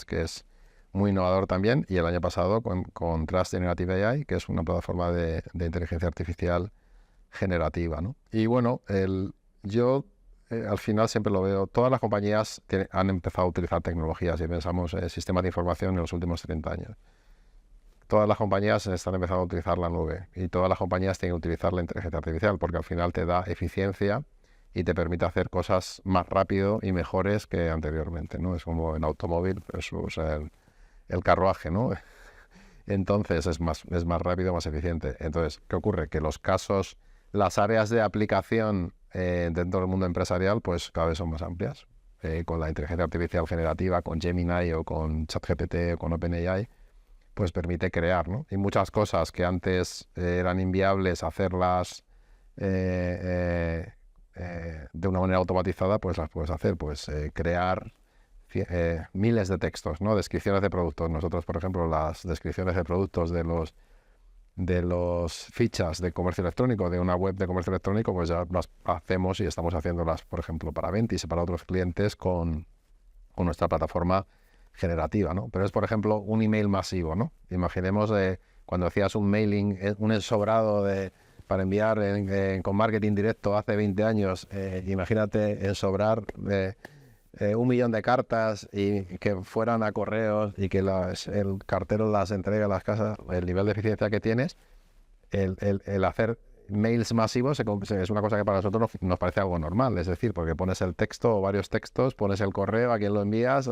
que es muy innovador también, y el año pasado con Trust Generative AI, que es una plataforma de inteligencia artificial generativa, ¿no? Y bueno, yo al final siempre lo veo, todas las compañías han empezado a utilizar tecnologías, y pensamos en sistemas de información en los últimos 30 años. Todas las compañías están empezando a utilizar la nube y todas las compañías tienen que utilizar la inteligencia artificial porque al final te da eficiencia y te permite hacer cosas más rápido y mejores que anteriormente, ¿no? Es como en automóvil versus el carruaje, ¿no? Entonces es más rápido, más eficiente. Entonces, ¿qué ocurre? Que las áreas de aplicación dentro del mundo empresarial, pues cada vez son más amplias. Con la inteligencia artificial generativa, con Gemini o con ChatGPT o con OpenAI, pues permite crear, ¿no? Y muchas cosas que antes eran inviables hacerlas de una manera automatizada, pues las puedes hacer, pues crear miles de textos, ¿no? Descripciones de productos. Nosotros, por ejemplo, las descripciones de productos de los fichas de comercio electrónico, de una web de comercio electrónico, pues ya las hacemos y estamos haciéndolas, por ejemplo, para Ventis y para otros clientes con nuestra plataforma generativa, ¿no? Pero es, por ejemplo, un email masivo, ¿no? Imaginemos cuando hacías un mailing, un ensobrado para enviar con marketing directo hace 20 años, imagínate ensobrar 1 millón de cartas y que fueran a correos y que el cartero las entregue a las casas, el nivel de eficiencia que tienes, el hacer mails masivos es una cosa que para nosotros nos parece algo normal, es decir, porque pones el texto o varios textos, pones el correo, a quién lo envías,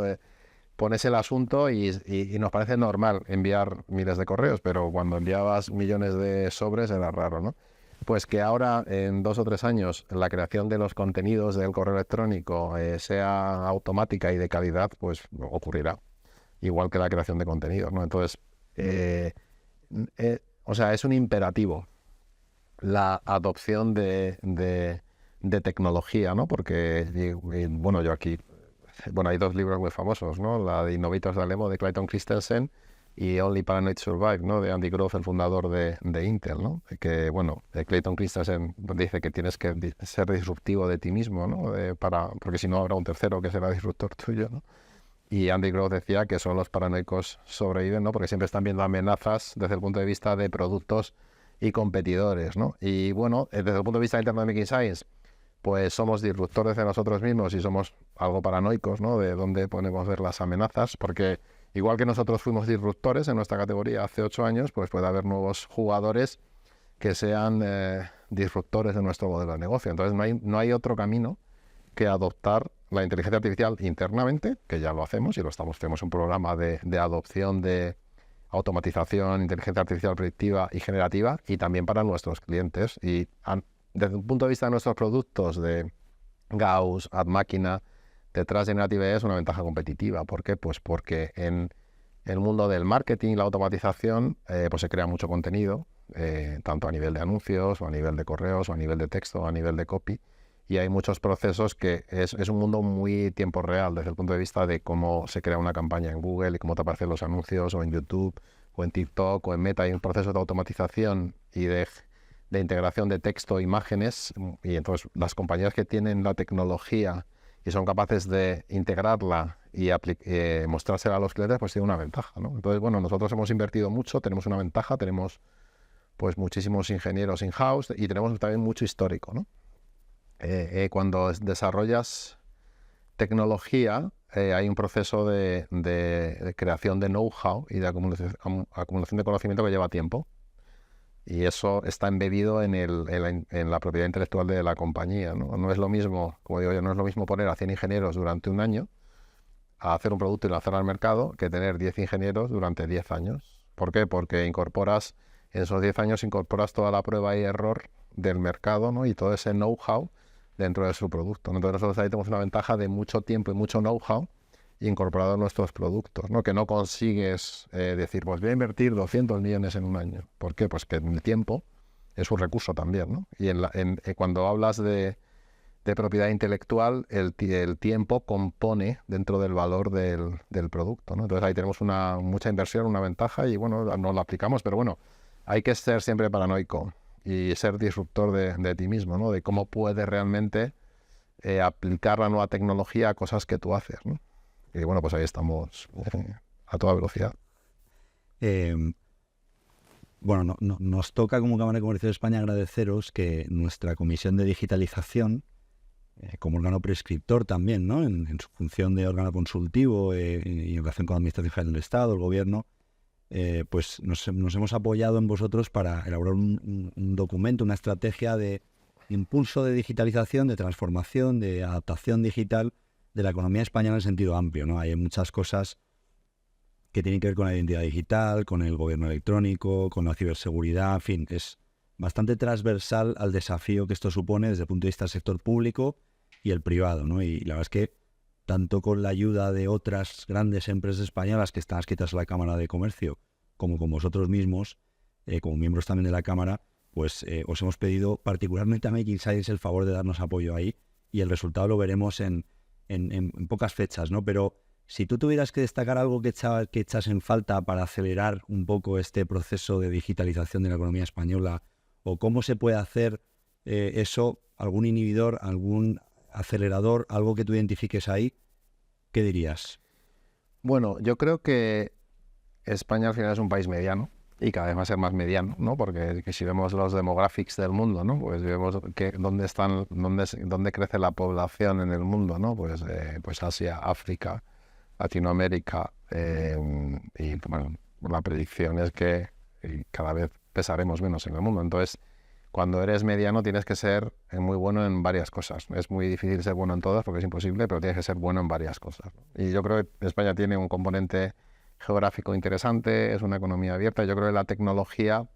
pones el asunto y nos parece normal enviar miles de correos, pero cuando enviabas millones de sobres era raro, ¿no? Pues que ahora, en 2 o 3 años, la creación de los contenidos del correo electrónico sea automática y de calidad, pues ocurrirá. Igual que la creación de contenidos, ¿no? Entonces, o sea, es un imperativo la adopción de tecnología, ¿no? Porque, bueno, yo aquí, bueno, hay dos libros muy famosos, ¿no? La de Innovators Dilemma de Clayton Christensen y Only Paranoid Survive, ¿no? De Andy Grove, el fundador de Intel, ¿no? Que, bueno, Clayton Christensen dice que tienes que ser disruptivo de ti mismo, ¿no? Porque si no habrá un tercero que será disruptor tuyo, ¿no? Y Andy Grove decía que solo los paranoicos sobreviven, ¿no? Porque siempre están viendo amenazas desde el punto de vista de productos y competidores, ¿no? Y bueno, desde el punto de vista interno de Making Science, pues somos disruptores de nosotros mismos y somos algo paranoicos, ¿no? De dónde podemos ver las amenazas, porque igual que nosotros fuimos disruptores en nuestra categoría hace 8 años, pues puede haber nuevos jugadores que sean disruptores de nuestro modelo de negocio. Entonces no hay otro camino que adoptar la inteligencia artificial internamente, que ya lo hacemos y tenemos un programa de adopción de automatización, inteligencia artificial predictiva y generativa, y también para nuestros clientes. Y desde un punto de vista de nuestros productos de Gauss, AdMáquina, detrás de Generative AI es una ventaja competitiva. ¿Por qué? Pues porque en el mundo del marketing y la automatización pues se crea mucho contenido, tanto a nivel de anuncios, o a nivel de correos, o a nivel de texto, o a nivel de copy, y hay muchos procesos que es un mundo muy tiempo real desde el punto de vista de cómo se crea una campaña en Google y cómo te aparecen los anuncios, o en YouTube, o en TikTok, o en Meta. Hay un proceso de automatización y de integración de texto, imágenes, y entonces las compañías que tienen la tecnología y son capaces de integrarla y mostrársela a los clientes, pues tienen una ventaja, ¿no? Entonces, bueno, nosotros hemos invertido mucho, tenemos una ventaja, tenemos pues muchísimos ingenieros in-house y tenemos también mucho histórico, ¿no? Cuando desarrollas tecnología, hay un proceso de creación de know-how y de acumulación de conocimiento que lleva tiempo. Y eso está embebido en la propiedad intelectual de la compañía, ¿no? No es lo mismo, como digo yo, no es lo mismo poner a 100 ingenieros durante un año a hacer un producto y lanzarlo al mercado que tener 10 ingenieros durante 10 años. ¿Por qué? Porque en esos 10 años incorporas toda la prueba y error del mercado, ¿no? Y todo ese know-how dentro de su producto, ¿no? Entonces nosotros ahí tenemos una ventaja de mucho tiempo y mucho know-how incorporado en nuestros productos, ¿no? Que no consigues decir, pues voy a invertir 200 millones en un año. ¿Por qué? Pues que el tiempo es un recurso también, ¿no? Y cuando hablas de propiedad intelectual, el tiempo compone dentro del valor del producto, ¿no? Entonces ahí tenemos mucha inversión, una ventaja, y bueno, no la aplicamos, pero bueno, hay que ser siempre paranoico y ser disruptor de ti mismo, ¿no? De cómo puedes realmente aplicar la nueva tecnología a cosas que tú haces, ¿no? Y bueno, pues ahí estamos a toda velocidad. Bueno, nos toca como Cámara de Comercio de España agradeceros que nuestra comisión de digitalización, como órgano prescriptor también, ¿no? En su función de órgano consultivo y en relación con la Administración General del Estado, el Gobierno, pues nos hemos apoyado en vosotros para elaborar un documento, una estrategia de impulso de digitalización, de transformación, de adaptación digital de la economía española en sentido amplio, ¿no? Hay muchas cosas que tienen que ver con la identidad digital, con el gobierno electrónico, con la ciberseguridad, en fin, es bastante transversal al desafío que esto supone desde el punto de vista del sector público y el privado, ¿no? Y la verdad es que tanto con la ayuda de otras grandes empresas españolas que están adscritas a la Cámara de Comercio, como con vosotros mismos, como miembros también de la Cámara, pues os hemos pedido particularmente a Making Science el favor de darnos apoyo ahí, y el resultado lo veremos en pocas fechas, ¿no? Pero si tú tuvieras que destacar algo que echas en falta para acelerar un poco este proceso de digitalización de la economía española, o cómo se puede hacer eso, algún inhibidor, algún acelerador, algo que tú identifiques ahí, ¿qué dirías? Bueno, yo creo que España al final es un país mediano y cada vez va a ser más mediano, ¿no? Porque si vemos los demographics del mundo, ¿no? Pues vemos dónde crece la población en el mundo, ¿no? Pues Asia, África, Latinoamérica, y bueno, la predicción es que cada vez pesaremos menos en el mundo. Entonces, cuando eres mediano tienes que ser muy bueno en varias cosas. Es muy difícil ser bueno en todas porque es imposible, pero tienes que ser bueno en varias cosas, ¿no? Y yo creo que España tiene un componente geográfico interesante, es una economía abierta. Yo creo que la tecnología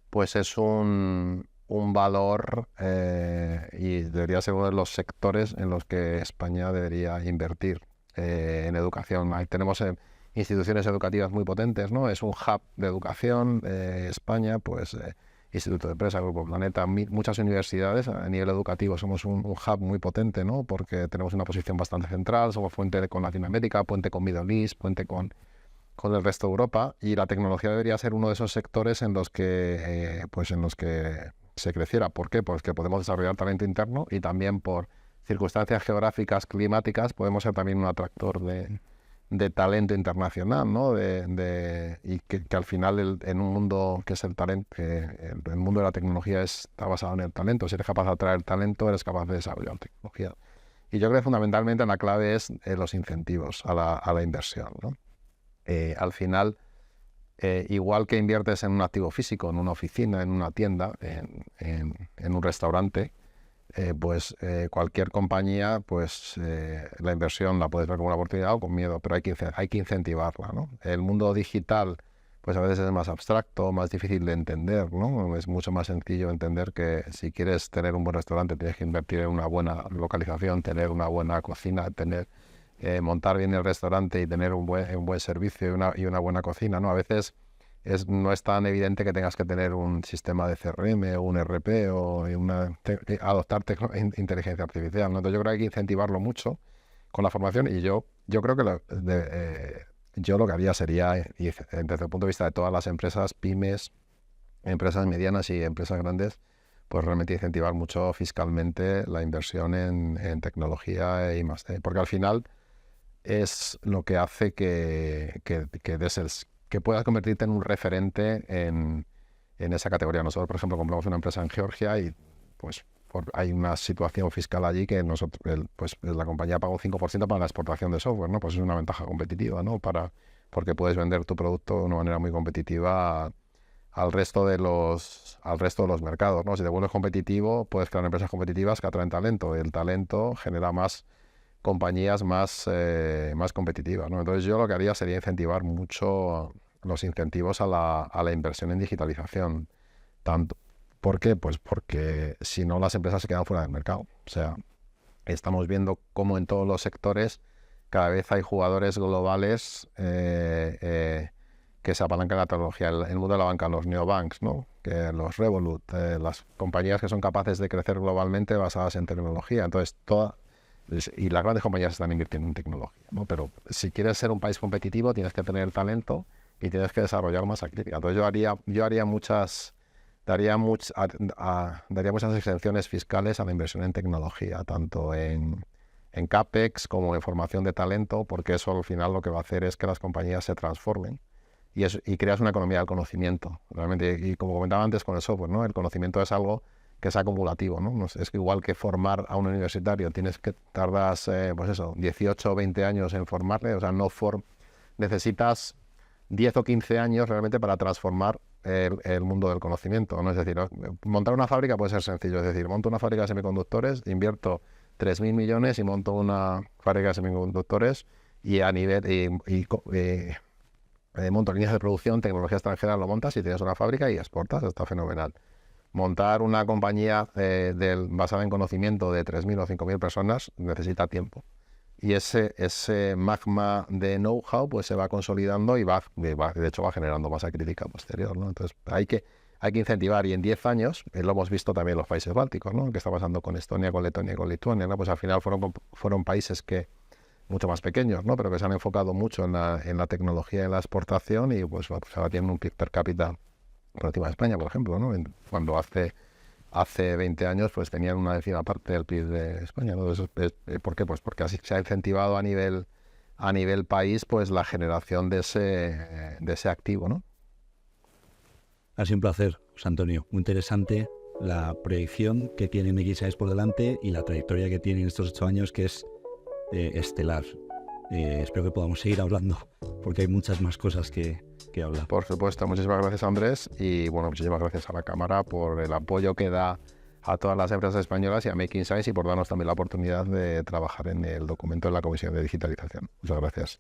pues es un valor y debería ser uno de los sectores en los que España debería invertir en educación. Ahí tenemos instituciones educativas muy potentes, ¿no? Es un hub de educación, España, pues Instituto de Empresa, Grupo Planeta, muchas universidades a nivel educativo. Somos un hub muy potente, ¿no? Porque tenemos una posición bastante central, somos puente con Latinoamérica, puente con Middle East, puente con el resto de Europa, y la tecnología debería ser uno de esos sectores en los que se creciera. ¿Por qué? Pues que podemos desarrollar talento interno y también por circunstancias geográficas, climáticas, podemos ser también un atractor de talento internacional, ¿no? Y que al final en un mundo que es el talento, el mundo de la tecnología está basado en el talento. Si eres capaz de atraer talento, eres capaz de desarrollar tecnología. Y yo creo que fundamentalmente la clave es los incentivos a la inversión, ¿no? Al final, igual que inviertes en un activo físico, en una oficina, en una tienda, en un restaurante, cualquier compañía, la inversión la puedes ver como una oportunidad o con miedo, pero hay que incentivarla, ¿no? El mundo digital, pues a veces es más abstracto, más difícil de entender, ¿no? Es mucho más sencillo entender que si quieres tener un buen restaurante tienes que invertir en una buena localización, tener una buena cocina, montar bien el restaurante y tener un buen servicio y una buena cocina, ¿no? A veces no es tan evidente que tengas que tener un sistema de CRM o un RP o adoptar inteligencia artificial, ¿no? Entonces yo creo que hay que incentivarlo mucho con la formación, y yo creo que yo lo que haría sería, desde el punto de vista de todas las empresas, pymes, empresas medianas y empresas grandes, pues realmente incentivar mucho fiscalmente la inversión en tecnología y más, porque al final es lo que hace que puedas convertirte en un referente en esa categoría. Nosotros, por ejemplo, compramos una empresa en Georgia y pues hay una situación fiscal allí que la compañía paga un 5% para la exportación de software, ¿no? Pues es una ventaja competitiva, ¿no? Porque puedes vender tu producto de una manera muy competitiva al resto de los mercados, ¿no? Si te vuelves competitivo, puedes crear empresas competitivas que atraen talento, y el talento genera más compañías más competitivas, ¿no? Entonces yo lo que haría sería incentivar mucho los incentivos a la inversión en digitalización. ¿Por qué? Pues porque si no las empresas se quedan fuera del mercado. O sea, estamos viendo cómo en todos los sectores cada vez hay jugadores globales que se apalancan en la tecnología. El mundo de la banca, los neobanks, ¿no? Que los Revolut, las compañías que son capaces de crecer globalmente basadas en tecnología. Entonces, y las grandes compañías están invirtiendo en tecnología, ¿no? Pero si quieres ser un país competitivo, tienes que tener talento y tienes que desarrollar masa crítica. Entonces daría muchas exenciones fiscales a la inversión en tecnología, tanto en CAPEX como en formación de talento, porque eso al final lo que va a hacer es que las compañías se transformen y creas una economía del conocimiento. Realmente, y como comentaba antes con el software, ¿no? El conocimiento es algo que es acumulativo, ¿no? Es que igual que formar a un universitario, tardas 18 o 20 años en formarle, o sea, necesitas 10 o 15 años realmente para transformar el mundo del conocimiento, ¿no? Es decir, montar una fábrica puede ser sencillo, es decir, monto una fábrica de semiconductores, invierto 3.000 millones y monto una fábrica de semiconductores y monto líneas de producción, tecnología extranjera, lo montas y tienes una fábrica y exportas, está fenomenal. Montar una compañía basada en conocimiento de 3.000 o 5.000 personas necesita tiempo. Y ese magma de know-how pues se va consolidando y de hecho va generando masa crítica posterior, ¿no? Entonces hay que incentivar, y en 10 años, lo hemos visto también en los países bálticos, ¿no? ¿Qué está pasando con Estonia, con Letonia y con Lituania, ¿no? Pues al final fueron países mucho más pequeños, ¿no? Pero que se han enfocado mucho en la tecnología y en la exportación, y pues ahora tienen un PIB per cápita por encima de España, por ejemplo, ¿no? Cuando hace 20 años pues tenían una décima parte del PIB de España, ¿no? ¿Por qué? Pues porque así se ha incentivado a nivel país pues la generación de ese activo, ¿no? Ha sido un placer, José Antonio. Muy interesante la proyección que tiene MXAIS por delante y la trayectoria que tiene en estos 8 años, que es estelar. Espero que podamos seguir hablando, porque hay muchas más cosas que hablar. Por supuesto, muchísimas gracias, Andrés, y bueno, muchísimas gracias a la Cámara por el apoyo que da a todas las empresas españolas y a MakeInsights, y por darnos también la oportunidad de trabajar en el documento de la Comisión de Digitalización. Muchas gracias.